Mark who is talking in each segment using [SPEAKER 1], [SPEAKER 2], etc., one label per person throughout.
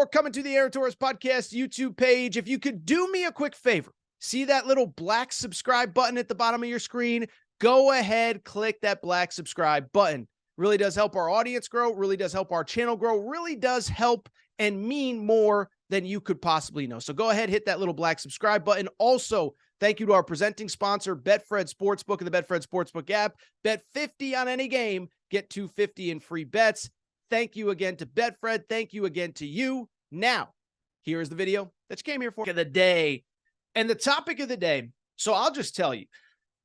[SPEAKER 1] more coming to the Aaron Torres Podcast YouTube page. If you could do me a quick favor, see that little black subscribe button at the bottom of your screen? Go ahead, click that black subscribe button. Really does help our audience grow, really does help our channel grow, really does help and mean more than you could possibly know. So go ahead, hit that little black subscribe button. Also, thank you to our presenting sponsor, Betfred Sportsbook and the Betfred Sportsbook app. Bet 50 on any game, get $250 in free bets. Thank you again to Betfred. Thank you again to you. Now, here's the video that you came here for. Of the day. And the topic of the day, so I'll just tell you,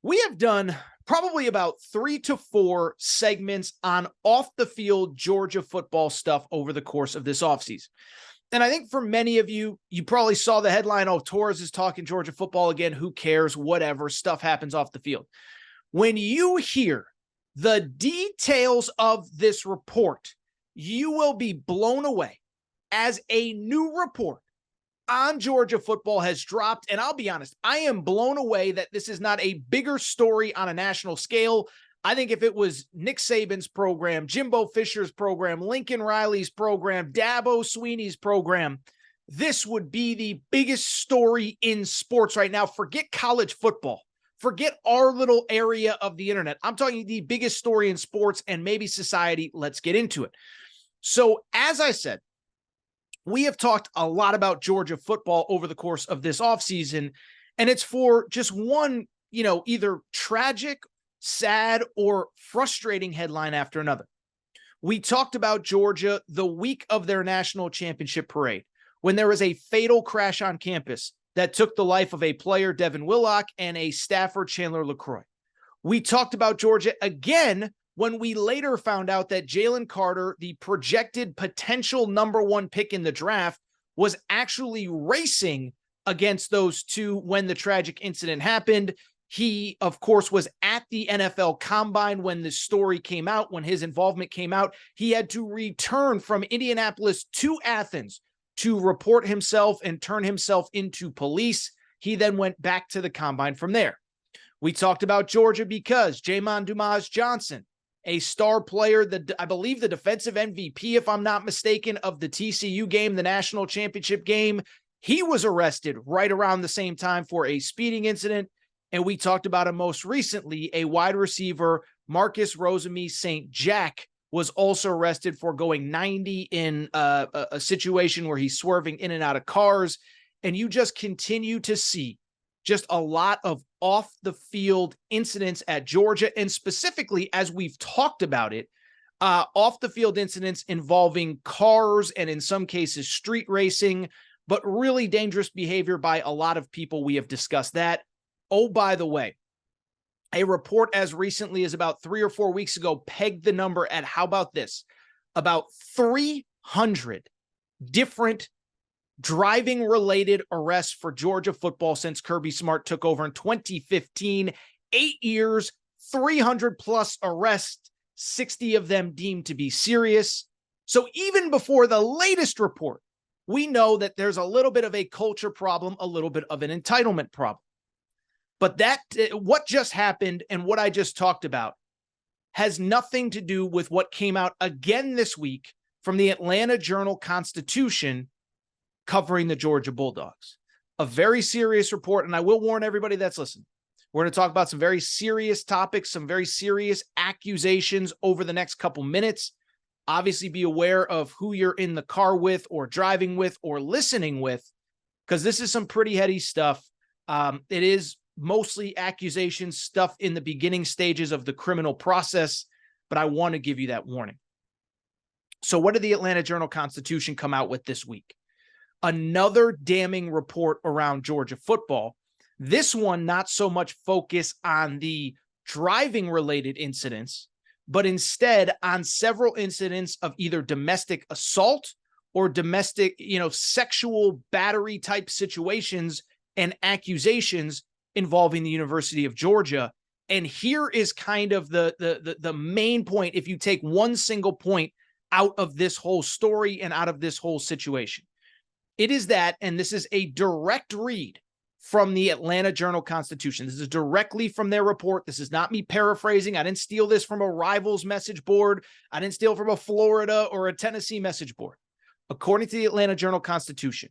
[SPEAKER 1] we have done probably about 3 to 4 segments on off-the-field Georgia football stuff over the course of this offseason. And I think for many of you, you probably saw the headline, oh, Torres is talking Georgia football again. Who cares? Whatever. Stuff happens off the field. When you hear the details of this report, you will be blown away as a new report on Georgia football has dropped. And I'll be honest, I am blown away that this is not a bigger story on a national scale. I think if it was Nick Saban's program, Jimbo Fisher's program, Lincoln Riley's program, Dabo Sweeney's program, this would be the biggest story in sports right now. Forget college football. Forget our little area of the internet. I'm talking the biggest story in sports and maybe society. Let's get into it. So as I said, we have talked a lot about Georgia football over the course of this offseason, and it's for just one, either tragic, sad, or frustrating headline after another. We talked about Georgia the week of their national championship parade, when there was a fatal crash on campus that took the life of a player, Devin Willock, and a staffer, Chandler LaCroix. We talked about Georgia again when we later found out that Jalen Carter, the projected potential #1 pick in the draft, was actually racing against those two when the tragic incident happened. He, of course, was at the NFL Combine when the story came out, when his involvement came out. He had to return from Indianapolis to Athens to report himself and turn himself into police. He then went back to the Combine from there. We talked about Georgia because Jamon Dumas-Johnson, a star player, I believe the defensive MVP, if I'm not mistaken, of the TCU game, the national championship game, he was arrested right around the same time for a speeding incident. And we talked about him most recently, a wide receiver, Marcus Rosemy St. Jack, was also arrested for going 90 in a situation where he's swerving in and out of cars. And you just continue to see just a lot of off-the-field incidents at Georgia, and specifically, as we've talked about it, off-the-field incidents involving cars and in some cases street racing, but really dangerous behavior by a lot of people. We have discussed that. Oh, by the way, a report as recently as about 3 or 4 weeks ago pegged the number at, how about this, about 300 different driving-related arrests for Georgia football since Kirby Smart took over in 2015. 8 years, 300-plus arrests, 60 of them deemed to be serious. So even before the latest report, we know that there's a little bit of a culture problem, a little bit of an entitlement problem. But what just happened and what I just talked about has nothing to do with what came out again this week from the Atlanta Journal-Constitution covering the Georgia Bulldogs. A very serious report, and I will warn everybody that's listening. We're going to talk about some very serious topics, some very serious accusations over the next couple minutes. Obviously, be aware of who you're in the car with or driving with or listening with, because this is some pretty heady stuff. It is mostly accusations, stuff in the beginning stages of the criminal process, but I want to give you that warning. So what did the Atlanta Journal-Constitution come out with this week? Another damning report around Georgia football. This one, not so much focus on the driving-related incidents, but instead on several incidents of either domestic assault or domestic, sexual battery type situations and accusations involving the University of Georgia. And here is kind of the main point, if you take one single point out of this whole story and out of this whole situation. It is that, and this is a direct read from the Atlanta Journal-Constitution. This is directly from their report. This is not me paraphrasing. I didn't steal this from a Rivals message board. I didn't steal from a Florida or a Tennessee message board. according to the Atlanta Journal-Constitution,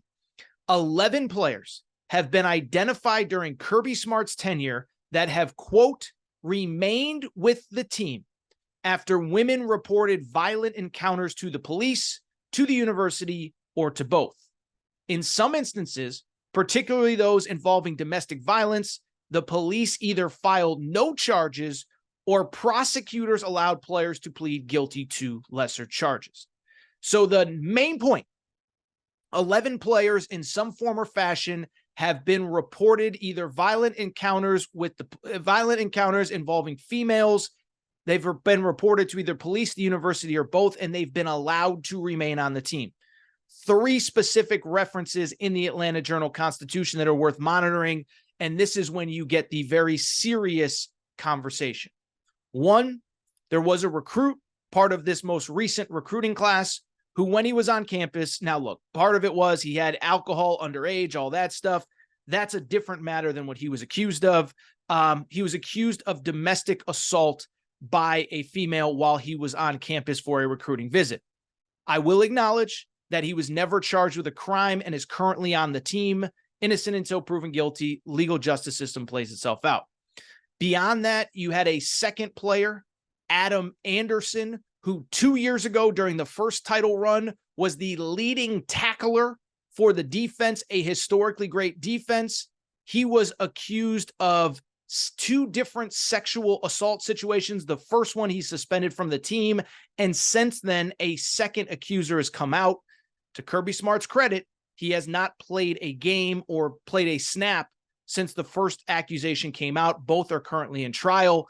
[SPEAKER 1] 11 players have been identified during Kirby Smart's tenure that have, quote, remained with the team after women reported violent encounters to the police, to the university, or to both. In some instances, particularly those involving domestic violence, the police either filed no charges or prosecutors allowed players to plead guilty to lesser charges. So the main point, 11 players in some form or fashion have been reported either violent encounters involving females. They've been reported to either police, the university, or both, and they've been allowed to remain on the team. 3 specific references in the Atlanta Journal-Constitution that are worth monitoring, and this is when you get the very serious conversation. 1, there was a recruit, part of this most recent recruiting class, who when he was on campus, now look, part of it was he had alcohol, underage, all that stuff. That's a different matter than what he was accused of. He was accused of domestic assault by a female while he was on campus for a recruiting visit. I will acknowledge that he was never charged with a crime and is currently on the team, innocent until proven guilty. Legal justice system plays itself out. Beyond that, you had a second player, Adam Anderson, who 2 years ago during the first title run was the leading tackler for the defense, a historically great defense. He was accused of 2 different sexual assault situations. The first one he suspended from the team, and since then a second accuser has come out. To Kirby Smart's credit, he has not played a game or played a snap since the first accusation came out. Both are currently in trial.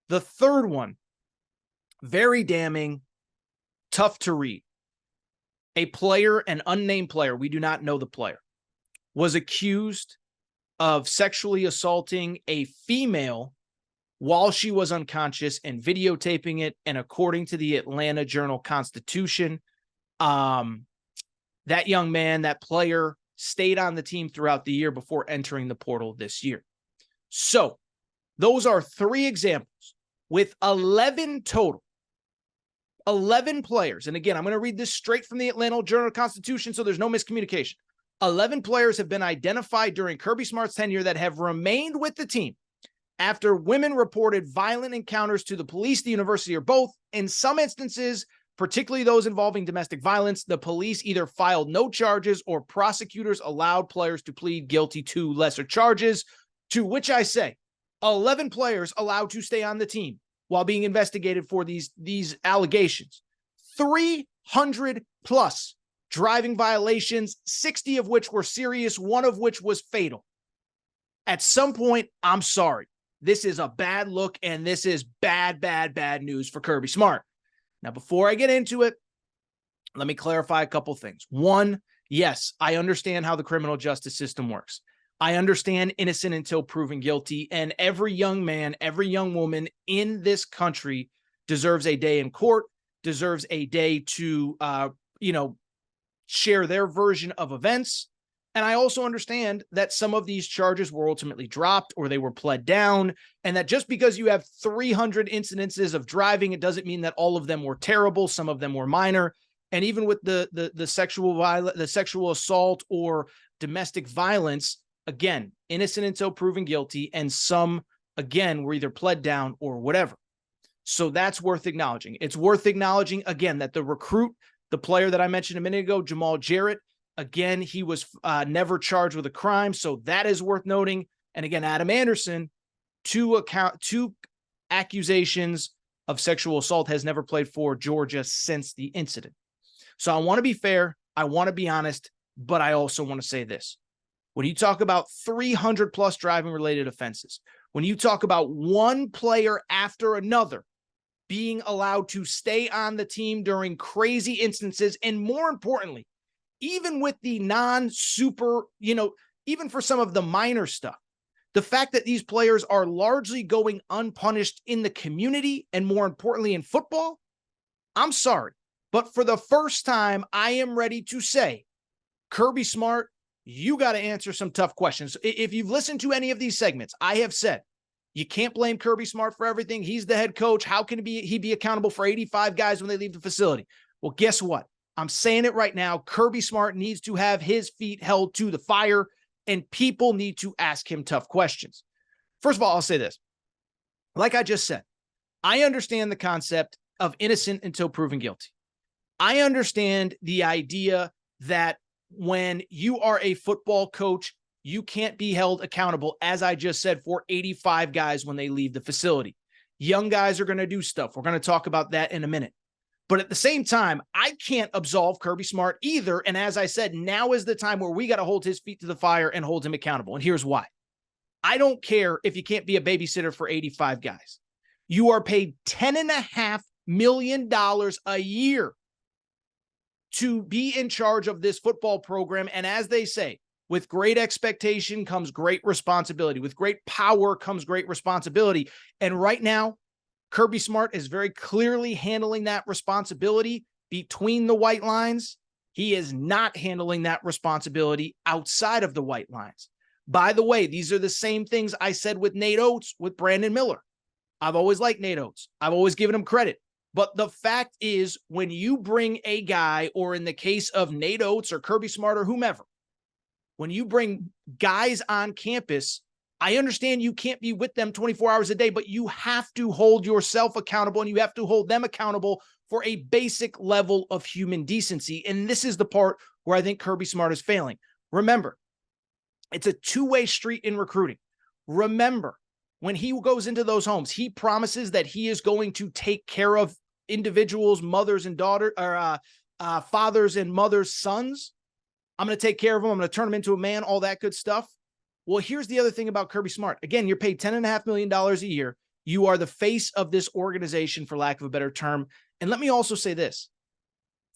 [SPEAKER 1] The third one, very damning, tough to read. A player, an unnamed player, we do not know the player, was accused of sexually assaulting a female while she was unconscious and videotaping it. And according to the Atlanta Journal-Constitution, that young man, that player, stayed on the team throughout the year before entering the portal this year. So those are 3 examples with 11 total. 11 players. And again, I'm going to read this straight from the Atlanta Journal-Constitution so there's no miscommunication. 11 players have been identified during Kirby Smart's tenure that have remained with the team after women reported violent encounters to the police, the university, or both. In some instances, particularly those involving domestic violence, the police either filed no charges or prosecutors allowed players to plead guilty to lesser charges, to which I say 11 players allowed to stay on the team while being investigated for these allegations. 300 plus driving violations, 60 of which were serious, 1 of which was fatal. At some point, I'm sorry. This is a bad look, and this is bad news for Kirby Smart. Now, before I get into it, let me clarify a couple things. 1, yes, I understand how the criminal justice system works. I understand innocent until proven guilty, and every young man, every young woman in this country deserves a day in court, deserves a day to, share their version of events. And I also understand that some of these charges were ultimately dropped or they were pled down, and that just because you have 300 incidences of driving, it doesn't mean that all of them were terrible. Some of them were minor. And even with the sexual assault or domestic violence, again, innocent until proven guilty, and some, again, were either pled down or whatever. So that's worth acknowledging. It's worth acknowledging, again, that the recruit, the player that I mentioned a minute ago, Jamal Jarrett, again, he was never charged with a crime, so that is worth noting. And again, Adam Anderson, 2 accusations of sexual assault, has never played for Georgia since the incident. So I want to be fair, I want to be honest, but I also want to say this. When you talk about 300 plus driving related offenses, when you talk about 1 player after another being allowed to stay on the team during crazy instances, and more importantly, even with the non-super, even for some of the minor stuff, the fact that these players are largely going unpunished in the community and more importantly in football, I'm sorry. But for the first time, I am ready to say, Kirby Smart, you got to answer some tough questions. If you've listened to any of these segments, I have said, you can't blame Kirby Smart for everything. He's the head coach. How can he be accountable for 85 guys when they leave the facility? Well, guess what? I'm saying it right now. Kirby Smart needs to have his feet held to the fire, and people need to ask him tough questions. First of all, I'll say this. Like I just said, I understand the concept of innocent until proven guilty. I understand the idea that when you are a football coach, you can't be held accountable, as I just said, for 85 guys when they leave the facility. Young guys are going to do stuff. We're going to talk about that in a minute. But at the same time, I can't absolve Kirby Smart either. And as I said, now is the time where we got to hold his feet to the fire and hold him accountable. And here's why. I don't care if you can't be a babysitter for 85 guys. You are paid $10.5 million a year to be in charge of this football program. And as they say, with great expectation comes great responsibility. With great power comes great responsibility. And right now, Kirby Smart is very clearly handling that responsibility between the white lines. He is not handling that responsibility outside of the white lines. By the way, these are the same things I said with Nate Oates, with Brandon Miller. I've always liked Nate Oates. I've always given him credit. But the fact is, when you bring a guy, or in the case of Nate Oates or Kirby Smart or whomever, when you bring guys on campus, I understand you can't be with them 24 hours a day, but you have to hold yourself accountable, and you have to hold them accountable for a basic level of human decency. And this is the part where I think Kirby Smart is failing. Remember, it's a two-way street in recruiting. Remember, when he goes into those homes, he promises that he is going to take care of individuals, mothers and daughters, or fathers and mothers' sons. I'm going to take care of them. I'm going to turn them into a man, all that good stuff. Well, here's the other thing about Kirby Smart. Again, you're paid $10.5 million a year. You are the face of this organization, for lack of a better term. And let me also say this.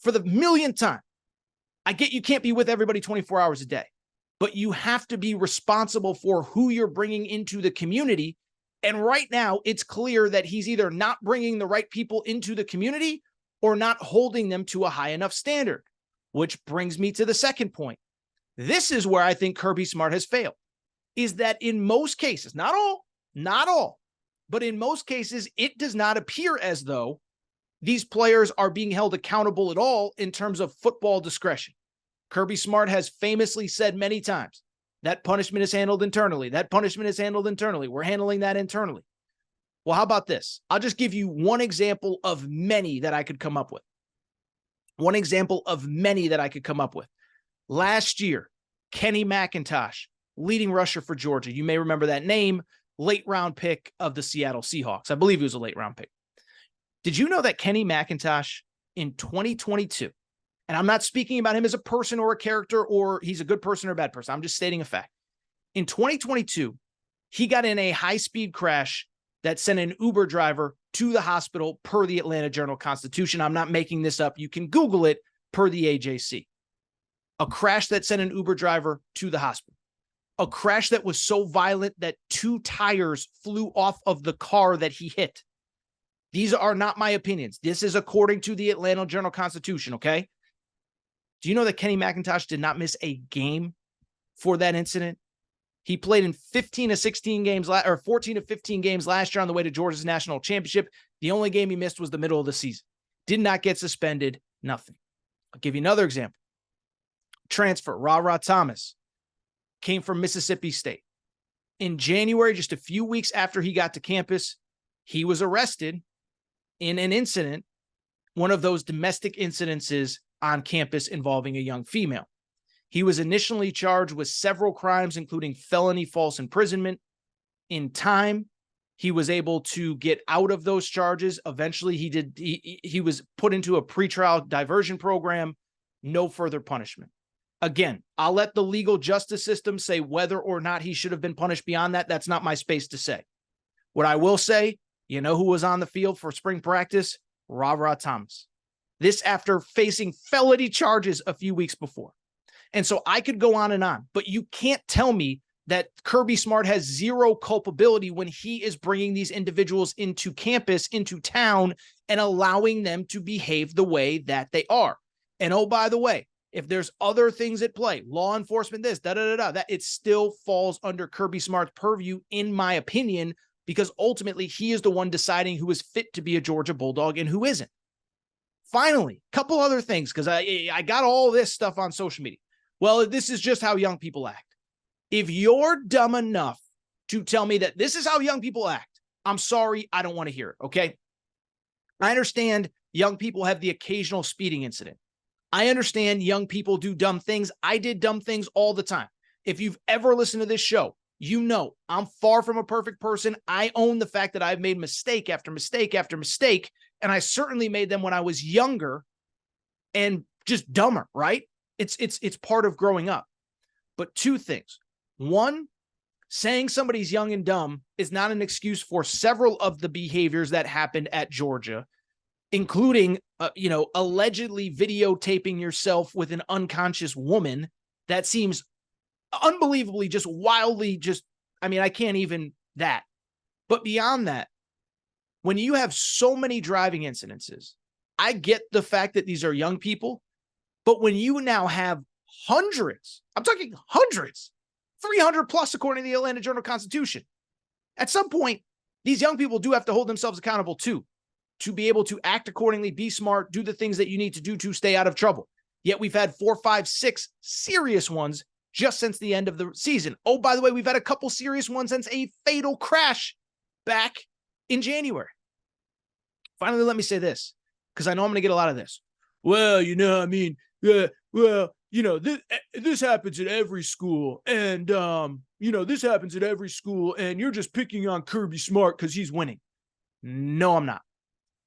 [SPEAKER 1] For the millionth time, I get you can't be with everybody 24 hours a day, but you have to be responsible for who you're bringing into the community. And right now, it's clear that he's either not bringing the right people into the community or not holding them to a high enough standard, which brings me to the second point. This is where I think Kirby Smart has failed, is that in most cases, not all, but in most cases, it does not appear as though these players are being held accountable at all in terms of football discretion. Kirby Smart has famously said many times, that punishment is handled internally. That punishment is handled internally. We're handling that internally. Well, how about this? I'll just give you one example of many that I could come up with. One example of many that I could come up with. Last year, Kenny McIntosh, leading rusher for Georgia. You may remember that name, late round pick of the Seattle Seahawks. I believe he was a late round pick. Did you know that Kenny McIntosh in 2022, and I'm not speaking about him as a person or a character, or he's a good person or a bad person. I'm just stating a fact. In 2022, he got in a high-speed crash that sent an Uber driver to the hospital per the Atlanta Journal-Constitution. I'm not making this up. You can Google it per the AJC. A crash that sent an Uber driver to the hospital. A crash that was so violent that 2 tires flew off of the car that he hit. These are not my opinions. This is according to the Atlanta Journal-Constitution, okay? Do you know that Kenny McIntosh did not miss a game for that incident? He played in 15 of 16 games, or 14 of 15 games last year on the way to Georgia's national championship. The only game he missed was the middle of the season. Did not get suspended, nothing. I'll give you another example. Transfer, Ra Thomas, came from Mississippi State. In January, just a few weeks after he got to campus, he was arrested in an incident, one of those domestic incidences on campus involving a young female. He was initially charged with several crimes, including felony false imprisonment. In time, he was able to get out of those charges. Eventually, he was put into a pretrial diversion program. No further punishment. Again, I'll let the legal justice system say whether or not he should have been punished beyond that. That's not my space to say. What I will say, you know who was on the field for spring practice? Ra Thomas. This after facing felony charges a few weeks before. And so I could go on, but you can't tell me that Kirby Smart has zero culpability when he is bringing these individuals into campus, into town, and allowing them to behave the way that they are. And oh, by the way, if there's other things at play, law enforcement, this, that it still falls under Kirby Smart's purview, in my opinion, because ultimately he is the one deciding who is fit to be a Georgia Bulldog and who isn't. Finally, a couple other things, because I got all this stuff on social media. Well, this is just how young people act. If you're dumb enough to tell me that this is how young people act, I'm sorry, I don't want to hear it, okay? I understand young people have the occasional speeding incident. I understand young people do dumb things. I did dumb things all the time. If you've ever listened to this show, you know I'm far from a perfect person. I own the fact that I've made mistake after mistake after mistake, and I certainly made them when I was younger and just dumber, right? It's part of growing up. But two things. One, saying somebody's young and dumb is not an excuse for several of the behaviors that happened at Georgia, including, allegedly videotaping yourself with an unconscious woman. That seems unbelievably just wildly I can't even that. But beyond that, when you have so many driving incidences, I get the fact that these are young people, but when you now have hundreds, I'm talking hundreds, 300 plus according to the Atlanta Journal-Constitution, at some point, these young people do have to hold themselves accountable too, to be able to act accordingly, be smart, do the things that you need to do to stay out of trouble. Yet we've had 4, 5, 6 serious ones just since the end of the season. Oh, by the way, we've had a couple serious ones since a fatal crash back in January. Finally, let me say this, because I know I'm going to get a lot of this. Well, this happens at every school, and, this happens at every school, and you're just picking on Kirby Smart because he's winning. No, I'm not.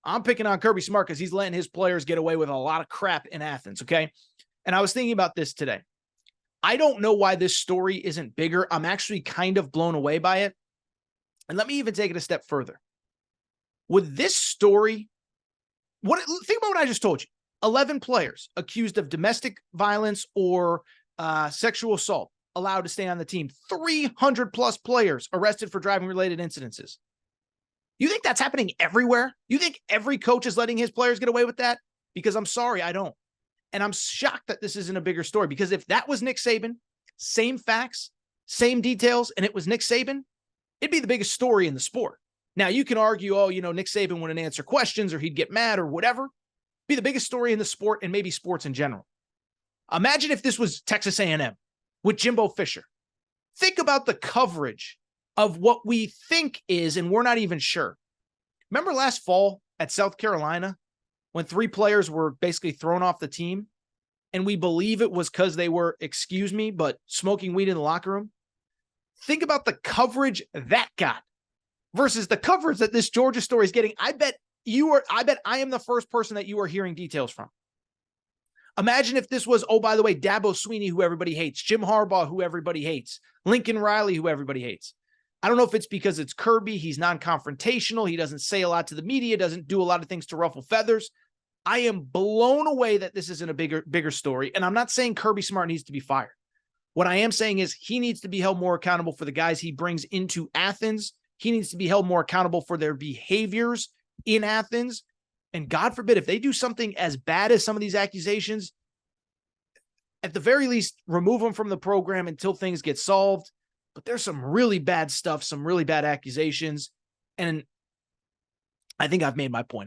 [SPEAKER 1] I'm picking on Kirby Smart because he's letting his players get away with a lot of crap in Athens, okay? And I was thinking about this today. I don't know why this story isn't bigger. I'm actually kind of blown away by it. And let me even take it a step further. With this story, think about what I just told you. 11 players accused of domestic violence or sexual assault allowed to stay on the team. 300 plus players arrested for driving related incidences. You think that's happening everywhere? You think every coach is letting his players get away with that? Because I'm sorry, I don't. And I'm shocked that this isn't a bigger story, because if that was Nick Saban, same facts, same details, and it was Nick Saban, it'd be the biggest story in the sport. Now, you can argue, Nick Saban wouldn't answer questions or he'd get mad or whatever. Be the biggest story in the sport and maybe sports in general. Imagine if this was Texas A&M with Jimbo Fisher. Think about the coverage of what we think is, and we're not even sure. Remember last fall at South Carolina when 3 players were basically thrown off the team, and we believe it was because they were, but smoking weed in the locker room? Think about the coverage that got versus the coverage that this Georgia story is getting. I bet I am the first person that you are hearing details from. Imagine if this was, by the way, Dabo Swinney, who everybody hates, Jim Harbaugh, who everybody hates, Lincoln Riley, who everybody hates. I don't know if it's because it's Kirby. He's non-confrontational. He doesn't say a lot to the media, doesn't do a lot of things to ruffle feathers. I am blown away that this isn't a bigger story. And I'm not saying Kirby Smart needs to be fired. What I am saying is he needs to be held more accountable for the guys he brings into Athens. He needs to be held more accountable for their behaviors in Athens. And God forbid, if they do something as bad as some of these accusations, at the very least, remove them from the program until things get solved. But there's some really bad stuff, some really bad accusations. And I think I've made my point.